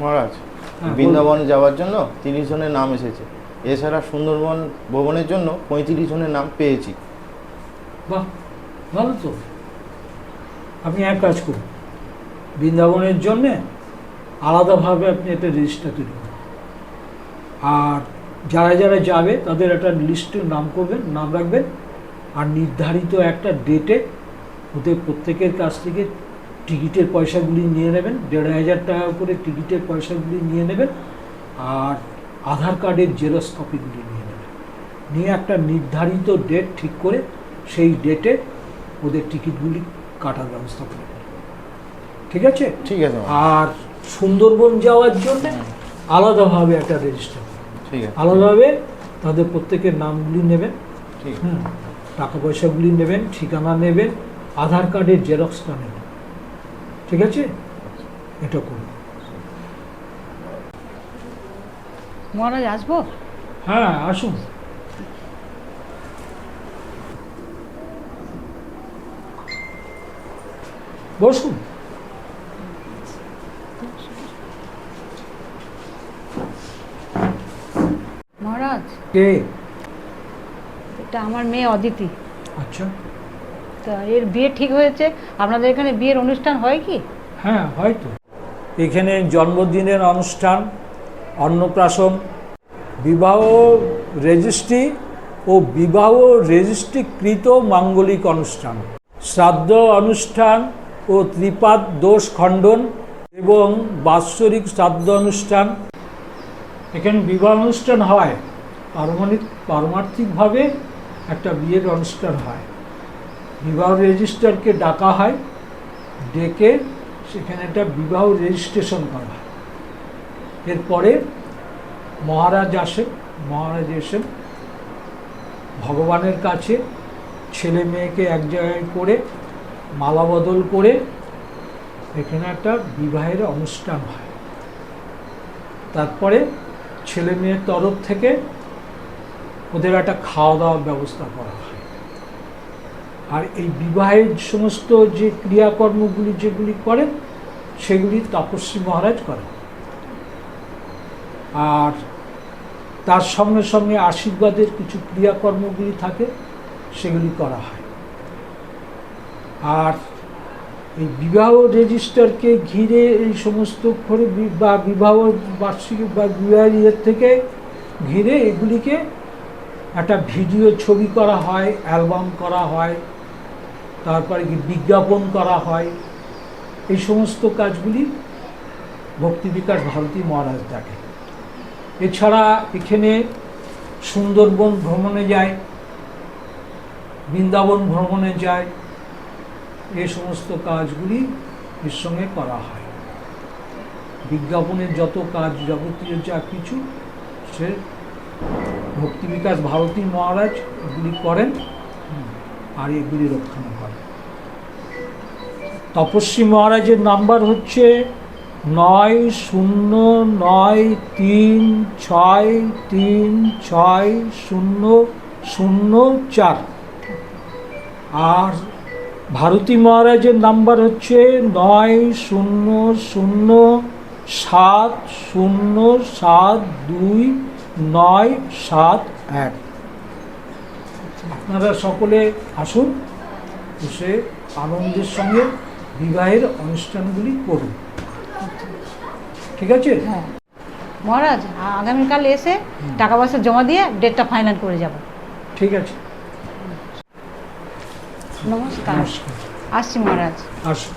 মহারাজ, হ্যাঁ, বৃন্দাবনে যাওয়ার জন্য 30 জনের নাম এসেছে। এছাড়া সুন্দরবন ভ্রমণের জন্য 35 জনের নাম পেয়েছি। বাহ, ভালো তো। আপনি এক কাজ করুন, বৃন্দাবনের জন্যে আলাদাভাবে আপনি একটা রেজিস্টার তৈরি করুন, আর যারা যারা যাবে তাদের একটা লিস্টে নাম করবেন, নাম রাখবেন, আর নির্ধারিত একটা ডেটে ওদের প্রত্যেকের কাছ থেকে টিকিটের পয়সাগুলি নিয়ে নেবেন। 1500 টাকা করে টিকিটের পয়সাগুলি নিয়ে নেবেন, আর আধার কার্ডের জেরক্স কপিগুলি নিয়ে নেবেন। নিয়ে একটা নির্ধারিত ডেট ঠিক করে সেই ডেটে ওদের টিকিটগুলি কাটার ব্যবস্থা করে নেবেন। ঠিক আছে? ঠিক আছে আর সুন্দরবন যাওয়ার জন্য আলাদাভাবে একটা রেজিস্টার, ঠিক আছে, আলাদাভাবে তাদের প্রত্যেকের নামগুলি নেবেন, ঠিক টাকা পয়সাগুলি নেবেন, ঠিকানা নেবেন, আধার কার্ডের জেরক্সটা নেবেন। ঠিক আছে? এটা করুন। মহারাজ আসবো? হ্যাঁ, আসুন। বসুন। মহারাজ, কে? এটা আমার মেয়ে অদিতি। আচ্ছা, তা এর বিয়ে ঠিক হয়েছে। আপনাদের এখানে বিয়ের অনুষ্ঠান হয় কি? হ্যাঁ হয়তো। এখানে জন্মদিনের অনুষ্ঠান, অন্নপ্রাশন, বিবাহ রেজিস্ট্রি ও বিবাহ রেজিস্ট্রিকৃত মাঙ্গলিক অনুষ্ঠান, শ্রাদ্ধ অনুষ্ঠান ও ত্রিপাদ দোষ খণ্ডন এবং বাৎসরিক শ্রাদ্ধ অনুষ্ঠান। এখানে বিবাহ অনুষ্ঠান হয়, পারমার্থিকভাবে একটা বিয়ের অনুষ্ঠান হয়। বিবাহ রেজিস্ট্রারকে ডাকা হয়, ডেকে সেখানে একটা বিবাহ রেজিস্ট্রেশন করা হয়। এরপরে মহারাজ আসেন, মহারাজ এসেন ভগবানের কাছে ছেলে মেয়েকে এক জায়গায় করে মালা বদল করে এখানে একটা বিবাহের অনুষ্ঠান হয়। তারপরে ছেলে মেয়ের তরফ থেকে ওদের একটা খাওয়া দাওয়ার ব্যবস্থা করা হয়। আর এই বিবাহের সমস্ত যে ক্রিয়াকর্মগুলি যেগুলি করেন সেগুলি তপস্বী মহারাজ করেন, আর তার সঙ্গে সঙ্গে আশীর্বাদের কিছু ক্রিয়াকর্মগুলি থাকে, সেগুলি করা হয়। আর এই বিবাহ রেজিস্টারকে ঘিরে এই সমস্ত করে বা বিবাহ বার্ষিকী বা বিবাহের থেকে ঘিরে এগুলিকে একটা ভিডিও ছবি করা হয়, অ্যালবাম করা হয়, তারপরে কি বিজ্ঞাপন করা হয়। এই সমস্ত কাজগুলি ভক্তি বিকাশ ভারতী মহারাজ দেখে। এছাড়া এখানে সুন্দরবন ভ্রমণে যায়, বৃন্দাবন ভ্রমণে যায়, এই সমস্ত কাজগুলি এর সঙ্গে করা হয়। বিজ্ঞাপনের যত কাজ যাবতীয় যা কিছু সে ভক্তি বিকাশ ভারতী মহারাজ এগুলি করেন, আর এগুলি রক্ষণা করেন। তপস্বী মহারাজের নাম্বার হচ্ছে 9093360004, আর ভারতী মহারাজের নাম্বার হচ্ছে 90707297 আপনারা সকলে আসুন, এসে আনন্দের সঙ্গে বিবাহের অনুষ্ঠানগুলি করুন। ঠিক আছে? হ্যাঁ মহারাজ, আগামীকাল এসে টাকা পয়সা জমা দিয়ে ডেটটা ফাইনাল করে যাব। ঠিক আছে, নমস্কার। নমস্কার। আসছি মহারাজ। আসুন।